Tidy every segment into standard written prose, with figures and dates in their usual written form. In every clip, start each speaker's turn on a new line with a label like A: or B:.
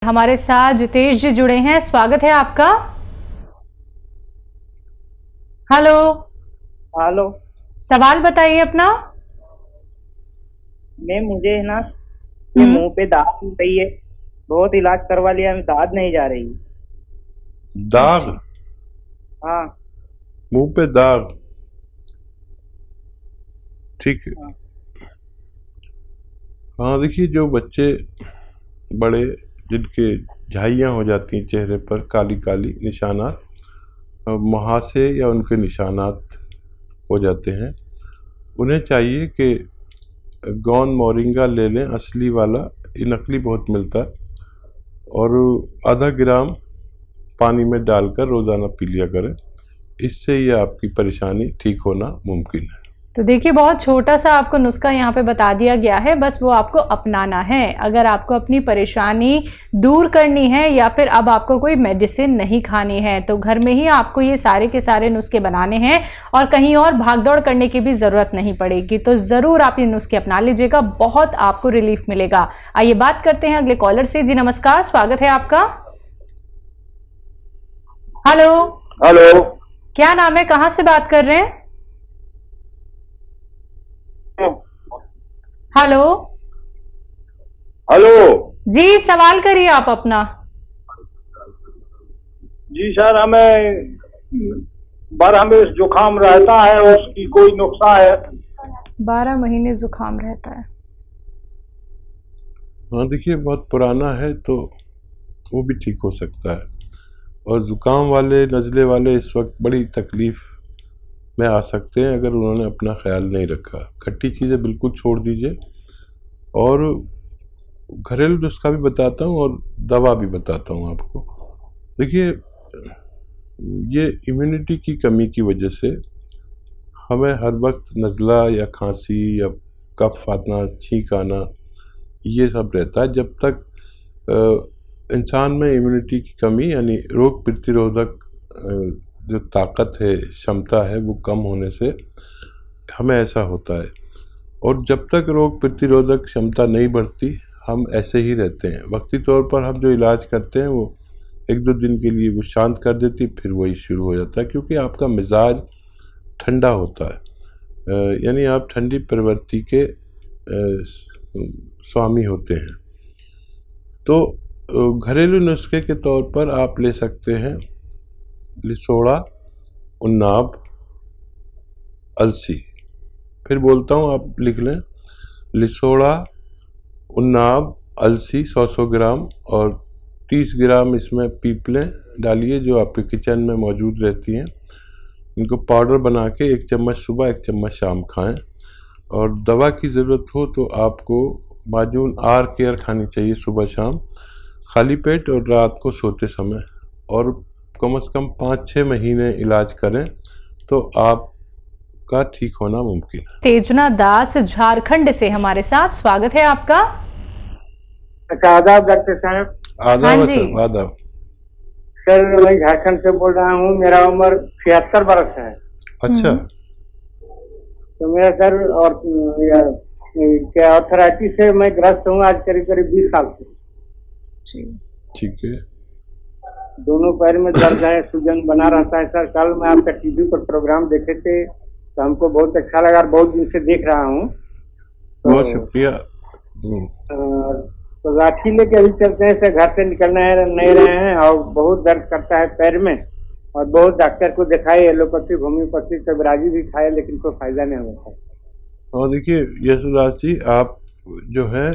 A: हमारे साथ जितेश जी जुड़े हैं, स्वागत है आपका। हेलो।
B: हेलो।
A: सवाल बताइए अपना।
B: मुझे है ना ये मुंह पे दाग हो रही है, बहुत इलाज करवा लिया, दाद नहीं जा रही।
C: दाग?
B: हाँ।
C: मुंह पे दाग, ठीक है।
B: हाँ।
C: हाँ, देखिए, जो बच्चे बड़े जिनके झाइयाँ हो जाती हैं चेहरे पर, काली काली निशानात, मुहासे या उनके निशानात हो जाते हैं, उन्हें चाहिए कि गौन मोरिंगा ले लें, असली वाला। ये नकली बहुत मिलता है, और आधा ग्राम पानी में डालकर रोज़ाना पी लिया करें। इससे ये आपकी परेशानी ठीक होना मुमकिन है।
A: तो देखिए, बहुत छोटा सा आपको नुस्खा यहाँ पे बता दिया गया है, बस वो आपको अपनाना है। अगर आपको अपनी परेशानी दूर करनी है या फिर अब आपको कोई मेडिसिन नहीं खानी है, तो घर में ही आपको ये सारे के सारे नुस्खे बनाने हैं और कहीं और भागदौड़ करने की भी ज़रूरत नहीं पड़ेगी। तो ज़रूर आप ये नुस्खे अपना लीजिएगा, बहुत आपको रिलीफ मिलेगा। आइए बात करते हैं अगले कॉलर से। जी नमस्कार, स्वागत है आपका। हेलो।
D: हेलो।
A: क्या नाम है, कहाँ से बात कर रहे हैं? हेलो।
D: हेलो
A: जी, सवाल करिए आप अपना।
D: जी सर, हमें 12 में जुकाम रहता है, उसकी कोई नुस्खा है?
A: 12 महीने जुकाम रहता है।
C: हाँ, देखिए, बहुत पुराना है तो वो भी ठीक हो सकता है। और जुकाम वाले, नज़ले वाले इस वक्त बड़ी तकलीफ़ में आ सकते हैं अगर उन्होंने अपना ख्याल नहीं रखा। खट्टी चीज़ें बिल्कुल छोड़ दीजिए, और घरेलू नुस्खा भी बताता हूँ और दवा भी बताता हूँ आपको। देखिए, ये इम्यूनिटी की कमी की वजह से हमें हर वक्त नज़ला या खांसी या कफ आना, छींक आना, ये सब रहता है। जब तक इंसान में इम्यूनिटी की कमी, यानी रोग प्रतिरोधक जो ताकत है, क्षमता है, वो कम होने से हमें ऐसा होता है। और जब तक रोग प्रतिरोधक क्षमता नहीं बढ़ती, हम ऐसे ही रहते हैं। वक्ती तौर पर हम जो इलाज करते हैं वो 1-2 दिन के लिए वो शांत कर देती, फिर वही शुरू हो जाता है, क्योंकि आपका मिजाज ठंडा होता है। यानी आप ठंडी प्रवृत्ति के स्वामी होते हैं। तो घरेलू नुस्खे के तौर पर आप ले सकते हैं लिसोड़ा, उन्नाब, अलसी। फिर बोलता हूँ, आप लिख लें। लिसोड़ा, उन्नाब, अलसी 100-100 ग्राम, और 30 ग्राम इसमें पीपलें डालिए जो आपके किचन में मौजूद रहती हैं। इनको पाउडर बना के 1 चम्मच सुबह, 1 चम्मच शाम खाएं। और दवा की ज़रूरत हो तो आपको माजून आर केयर खानी चाहिए सुबह शाम, खाली पेट और रात को सोते समय। और कम से कम 5-6 महीने इलाज करें तो आपका ठीक होना मुमकिन है।
A: तेजना दास झारखंड से हमारे साथ, स्वागत है आपका।
D: आदाब डॉक्टर साहब।
C: आदाब
A: हाँ जी।
C: सर, आदाब।
D: सर, मैं झारखंड से बोल रहा हूँ, मेरा उम्र 76 वर्ष है।
C: अच्छा।
D: तो मेरा सर, और क्या आर्थराइटिस से मैं ग्रस्त हूँ आज करीब करीब 20 साल से।
C: ठीक है।
D: दोनों पैर में दर्द है, सूजन बना रहता है। सर, कल मैं आपका टीवी पर प्रोग्राम देखे थे तो हमको बहुत अच्छा लगा, और बहुत दिन से देख रहा हूँ।
C: बहुत शुक्रिया।
D: तो लाठी लेके अभी चलते हैं सर, घर से निकलना है नहीं रहे हैं, और बहुत दर्द करता है पैर में, और बहुत डॉक्टर को दिखाए, एलोपैथी, होम्योपैथी, कबराजी भी खाए, लेकिन कोई फायदा नहीं होता।
C: और देखिए यशोदास जी, आप जो है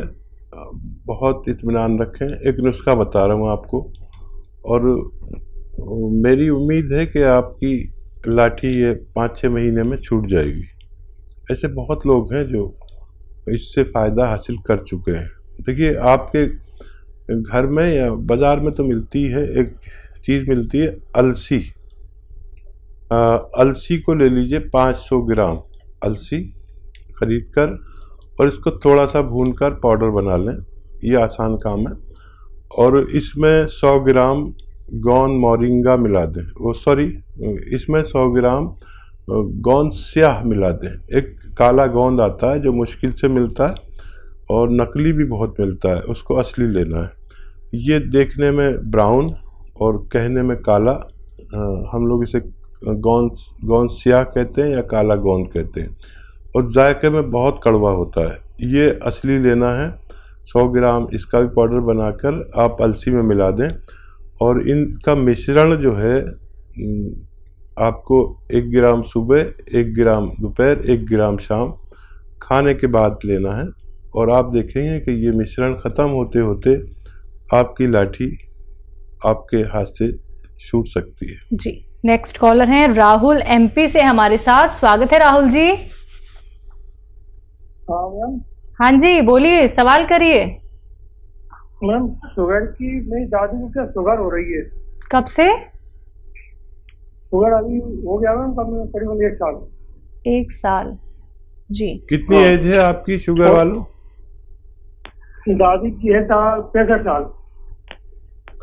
C: बहुत इत्मीनान रखें। एक नुस्खा बता रहा हूँ आपको, और मेरी उम्मीद है कि आपकी लाठी ये 5-6 महीने में छूट जाएगी। ऐसे बहुत लोग हैं जो इससे फ़ायदा हासिल कर चुके हैं। देखिए, आपके घर में या बाज़ार में तो मिलती है, एक चीज़ मिलती है अलसी। अलसी को ले लीजिए, 500 ग्राम अलसी खरीद कर, और इसको थोड़ा सा भूनकर पाउडर बना लें। ये आसान काम है। और इसमें 100 ग्राम गौन मोरिंगा मिला दें, इसमें 100 ग्राम गोंद स्याह मिला दें। एक काला गोंद आता है जो मुश्किल से मिलता है, और नकली भी बहुत मिलता है, उसको असली लेना है। ये देखने में ब्राउन और कहने में काला, हम लोग इसे गोंद स्याह कहते हैं या काला गोंद कहते हैं, और जायके में बहुत कड़वा होता है। ये असली लेना है। 100 ग्राम इसका भी पाउडर बनाकर आप अलसी में मिला दें, और इनका मिश्रण जो है आपको 1 ग्राम सुबह, 1 ग्राम दोपहर, 1 ग्राम शाम खाने के बाद लेना है। और आप देखेंगे कि ये मिश्रण ख़त्म होते होते आपकी लाठी आपके हाथ से छूट सकती है।
A: जी, नेक्स्ट कॉलर हैं राहुल MP से हमारे साथ। स्वागत है राहुल जी।
D: हाँ मैम।
A: हाँ जी, बोलिए, सवाल करिए।
D: मैम शुगर की, मेरी दादी को क्या शुगर हो रही है?
A: कब से?
D: शुगर अभी हो गया मैम करीबन 1 साल।
A: 1 साल। जी,
C: कितनी एज है आपकी शुगर वालों?
D: दादी की है 65 साल।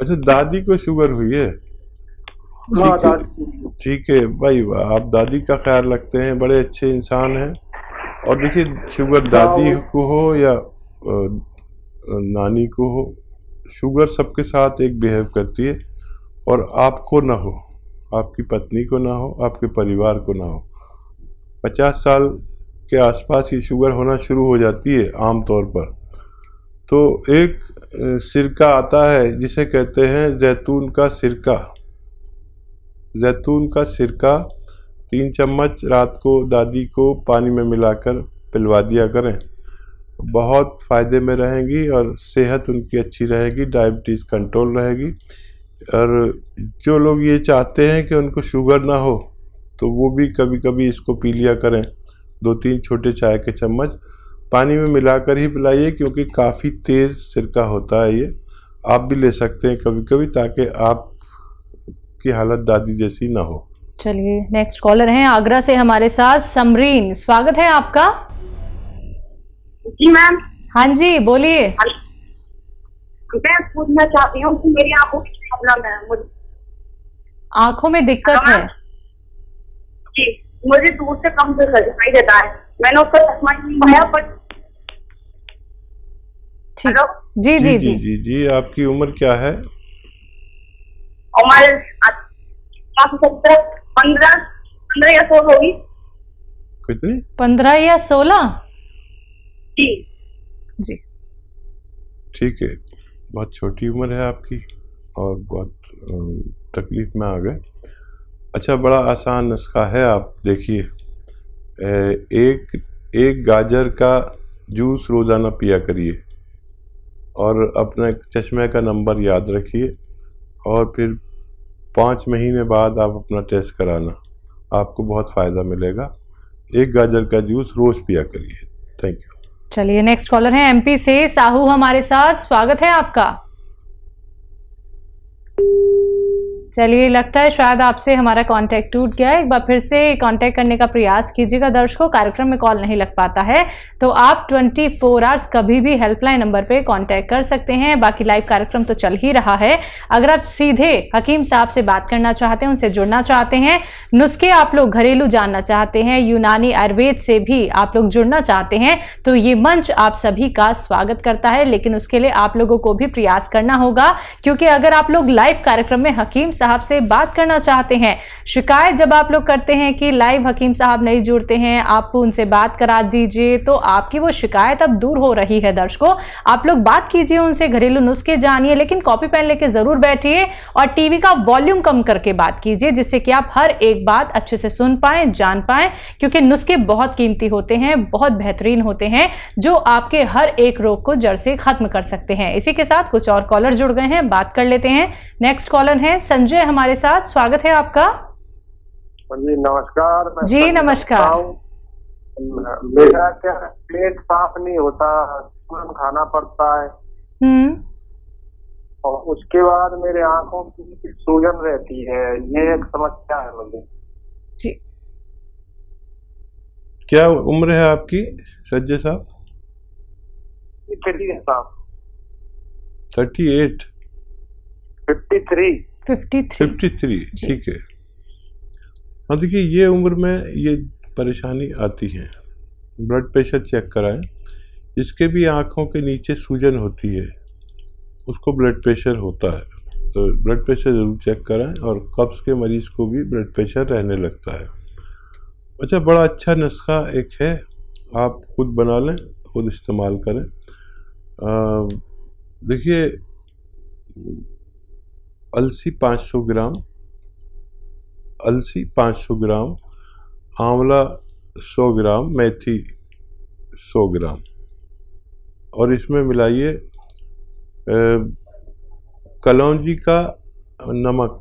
C: अच्छा, दादी को शुगर हुई है।
D: हाँ
C: ठीक है,
D: दादी।
C: ठीक है भाई, आप दादी का ख्याल रखते हैं, बड़े अच्छे इंसान हैं। और देखिए, शुगर दादी को हो या नानी को हो, शुगर सबके साथ एक बिहेव करती है। और आपको ना हो, आपकी पत्नी को ना हो, आपके परिवार को ना हो, 50 साल के आसपास ही शुगर होना शुरू हो जाती है आम तौर पर। तो एक सिरका आता है जिसे कहते हैं जैतून का सिरका। जैतून का सिरका 3 चम्मच रात को दादी को पानी में मिलाकर पिलवा दिया करें, बहुत फ़ायदे में रहेंगी और सेहत उनकी अच्छी रहेगी, डायबिटीज़ कंट्रोल रहेगी। और जो लोग ये चाहते हैं कि उनको शुगर ना हो, तो वो भी कभी कभी इसको पी लिया करें। 2-3 छोटे चाय के चम्मच पानी में मिलाकर ही पिलाइए, क्योंकि काफ़ी तेज़ सिरका होता है ये। आप भी ले सकते हैं कभी कभी, ताकि आपकी हालत दादी जैसी ना हो।
A: चलिए, नेक्स्ट कॉलर हैं आगरा से हमारे साथ समरीन। स्वागत है आपका।
E: जी मैम।
A: हाँ जी, बोलिए।
E: मैं पूछना चाहती हूँ कि मेरी आंखों की प्रॉब्लम है। मुझे
A: आंखों में दिक्कत है?
E: जी, मुझे दूर से कम दिखाई देता है। मैंने उसका चश्मा नहीं लगाया, पर
A: ठीक। जी जी जी
C: जी जी। आपकी उम्र क्या है?
E: उम्र 15 या 16 होगी।
C: कितनी?
A: 15 या 16?
E: जी
A: जी।
C: ठीक है, बहुत छोटी उम्र है आपकी और बहुत तकलीफ में आ गए। अच्छा, बड़ा आसान नुस्खा है। आप देखिए, एक गाजर का जूस रोज़ाना पिया करिए, और अपने चश्मे का नंबर याद रखिए, और फिर 5 महीने बाद आप अपना टेस्ट कराना, आपको बहुत फ़ायदा मिलेगा। एक गाजर का जूस रोज़ पिया करिए। Thank you.
A: चलिए, नेक्स्ट कॉलर है MP से साहू हमारे साथ। स्वागत है आपका। चलिए, लगता है शायद आपसे हमारा कांटेक्ट टूट गया है। एक बार फिर से कांटेक्ट करने का प्रयास कीजिएगा। दर्शकों, कार्यक्रम में कॉल नहीं लग पाता है तो आप 24 आवर्स कभी भी हेल्पलाइन नंबर पे कांटेक्ट कर सकते हैं। बाकी लाइव कार्यक्रम तो चल ही रहा है। अगर आप सीधे हकीम साहब से बात करना चाहते हैं, उनसे जुड़ना चाहते हैं, नुस्खे आप लोग घरेलू जानना चाहते हैं, यूनानी आयुर्वेद से भी आप लोग जुड़ना चाहते हैं, तो ये मंच आप सभी का स्वागत करता है। लेकिन उसके लिए आप लोगों को भी प्रयास करना होगा, क्योंकि अगर आप लोग लाइव कार्यक्रम में हकीम साहब से बात करना चाहते हैं, शिकायत जब आप लोग करते हैं कि लाइव हकीम साहब नहीं जुड़ते हैं, आप उनसे बात करा दीजिए, तो आपकी वो शिकायत अब दूर हो रही है। दर्शकों, आप लोग बात कीजिए उनसे, घरेलू नुस्खे जानिए, लेकिन कॉपी पेन लेके जरूर बैठिए और टीवी का वॉल्यूम कम करके बात कीजिए, जिससे कि आप हर एक बात अच्छे से सुन पाए, जान पाए, क्योंकि नुस्खे बहुत कीमती होते हैं, बहुत बेहतरीन होते हैं, जो आपके हर एक रोग को जड़ से खत्म कर सकते हैं। इसी के साथ कुछ और कॉलर जुड़ गए हैं, बात कर लेते हैं। नेक्स्ट कॉलर है संजय हमारे साथ। स्वागत है आपका।
D: जी नमस्कार।
A: जी नमस्कार।
D: मेरा क्या पेट साफ नहीं होता, तुरंत खाना पड़ता है, और उसके बाद मेरे आंखों की सूजन रहती है। ये एक समस्या है मुझे।
A: जी,
C: क्या उम्र है आपकी संजय साहब? 38? 53। ठीक है। हाँ, देखिए, ये उम्र में ये परेशानी आती है। ब्लड प्रेशर चेक कराएं। इसके भी आँखों के नीचे सूजन होती है, उसको ब्लड प्रेशर होता है, तो ब्लड प्रेशर ज़रूर चेक कराएं। और कब्ज़ के मरीज़ को भी ब्लड प्रेशर रहने लगता है। अच्छा, बड़ा अच्छा नुस्खा एक है, आप खुद बना लें, खुद इस्तेमाल करें। देखिए, अलसी 500 ग्राम, अलसी 500 ग्राम, आंवला 100 ग्राम, मेथी 100 ग्राम, और इसमें मिलाइए कलौंजी का नमक,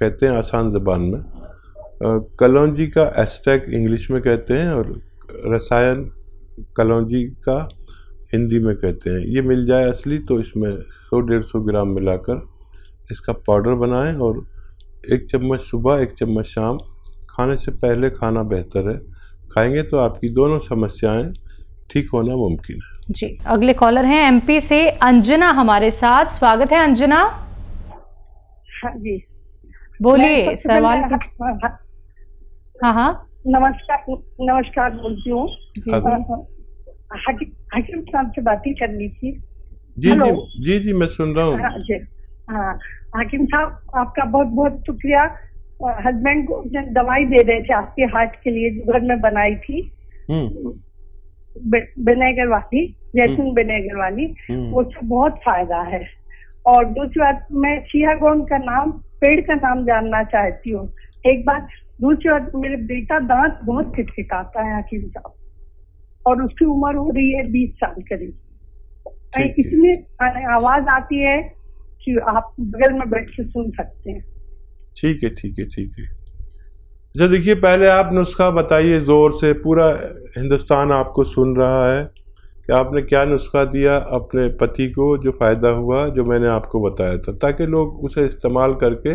C: कहते हैं आसान ज़बान में, कलौंजी का एस्टेक इंग्लिश में कहते हैं, और रसायन कलौंजी का हिंदी में कहते हैं। ये मिल जाए असली तो इसमें 100-150 ग्राम मिलाकर इसका पाउडर बनाएं, और 1 चम्मच सुबह 1 चम्मच शाम, खाने से पहले खाना बेहतर है। खाएंगे तो आपकी दोनों समस्याएं ठीक होना मुमकिन है।
A: जी, अगले कॉलर हैं एमपी से अंजना हमारे साथ। स्वागत है अंजना।
F: हाँ जी,
A: बोलिए, सवाल हाँ,
F: नमस्कार बोलती हूँ। हकीम साहब से बात ही करनी थी।
C: जी, मैं सुन रहा हूँ।
F: हाँ, हकीम साहब, आपका बहुत बहुत शुक्रिया। हस्बैंड को दवाई दे रहे थे आपके हार्ट के लिए, जो घर में बनाई थी, विनेगर वाली, जैतून विनेगर वाली, उससे बहुत फायदा है। और दूसरी बात, मैं सियागोन का नाम, पेड़ का नाम जानना चाहती हूँ एक बात। दूसरी बात, मेरे बेटा दांत बहुत खिटखिटाता है हकीम साहब, और उसकी उम्र हो रही है 20 साल करीब। इतनी आवाज आती है कि आप बगल में बैठ के सुन सकते हैं।
C: ठीक है। अच्छा, देखिए, पहले आप नुस्खा बताइए ज़ोर से, पूरा हिंदुस्तान आपको सुन रहा है कि आपने क्या नुस्खा दिया अपने पति को, जो फ़ायदा हुआ, जो मैंने आपको बताया था, ताकि लोग उसे इस्तेमाल करके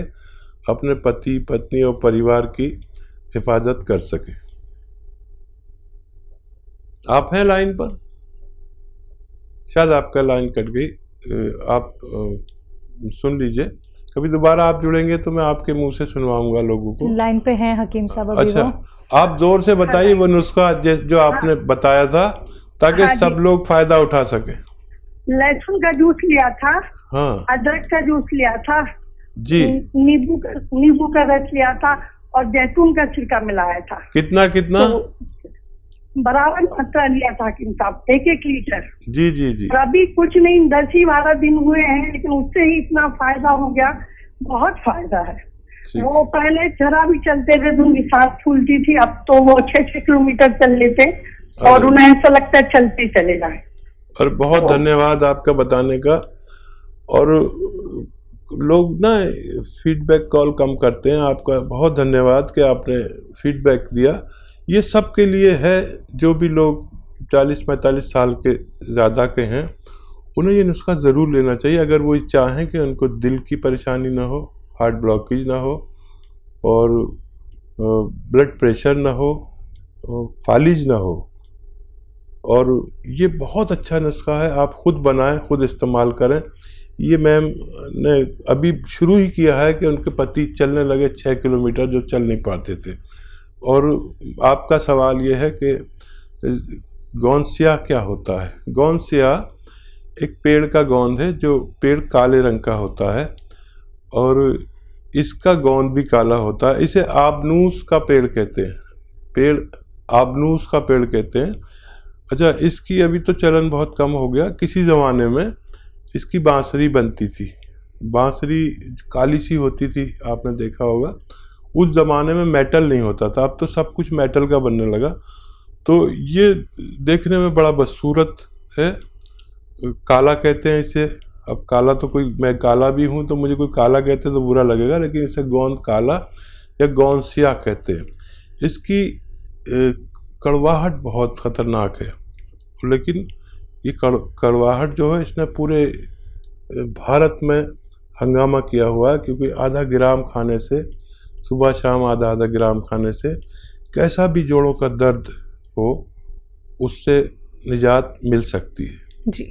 C: अपने पति, पत्नी और परिवार की हिफाजत कर सकें। आप हैं लाइन पर? शायद आपका लाइन कट गई। आप सुन लीजिए, कभी दोबारा आप जुड़ेंगे तो मैं आपके मुंह से सुनवाऊंगा लोगों को।
A: लाइन पे हैं हकीम साहब अभी।
C: अच्छा, आप जोर से बताइए वो नुस्खा जो आपने बताया था, ताकि सब लोग फायदा उठा सके।
F: लहसुन का जूस लिया था,
C: हाँ,
F: अदरक का जूस लिया था
C: जी,
F: नींबू का रस लिया था, और जैतून का छिलका मिलाया था।
C: कितना
F: तो बराबर मात्रा लिया था हकीम साहब, 1-1 लीटर।
C: जी।
F: अभी कुछ नहीं, 10-12 दिन हुए हैं, लेकिन उससे ही इतना फायदा हो गया, बहुत फायदा है। वो पहले जरा भी चलते थे तो उनकी सांस फूलती थी, अब तो वो 6-6 किलोमीटर चल लेते, और उन्हें ऐसा लगता है चलते चले जाए।
C: और बहुत धन्यवाद आपका बताने का। और लोग ना फीडबैक कॉल कम करते हैं, आपका बहुत धन्यवाद कि आपने फीडबैक दिया। ये सब के लिए है, जो भी लोग 40-45 साल के ज़्यादा के हैं, उन्हें ये नुस्खा ज़रूर लेना चाहिए, अगर वो चाहें कि उनको दिल की परेशानी ना हो, हार्ट ब्लॉकेज ना हो, और ब्लड प्रेशर ना हो, फालिज ना हो। और ये बहुत अच्छा नुस्खा है, आप खुद बनाएं, खुद इस्तेमाल करें। ये मैम ने अभी शुरू ही किया है कि उनके पति चलने लगे 6 किलोमीटर, जो चल नहीं पाते थे। और आपका सवाल ये है कि गोंद क्या होता है। गोंद एक पेड़ का गोंद है, जो पेड़ काले रंग का होता है, और इसका गोंद भी काला होता है। इसे आबनूस का पेड़ कहते हैं, आबनूस का पेड़ कहते हैं। अच्छा, इसकी अभी तो चलन बहुत कम हो गया। किसी ज़माने में इसकी बांसुरी बनती थी, बांसुरी काली सी होती थी, आपने देखा होगा। उस ज़माने में मेटल नहीं होता था, अब तो सब कुछ मेटल का बनने लगा। तो ये देखने में बड़ा बदसूरत है, काला कहते हैं इसे। अब काला तो कोई, मैं काला भी हूँ, तो मुझे कोई काला कहते तो बुरा लगेगा, लेकिन इसे गोंद काला या गोंद स्याह कहते हैं। इसकी कड़वाहट बहुत ख़तरनाक है, लेकिन ये कड़वाहट जो है, इसने पूरे भारत में हंगामा किया हुआ है, क्योंकि आधा ग्राम खाने से, सुबह शाम आधा ग्राम खाने से, कैसा भी जोड़ों का दर्द हो, उससे निजात मिल सकती है।
A: जी।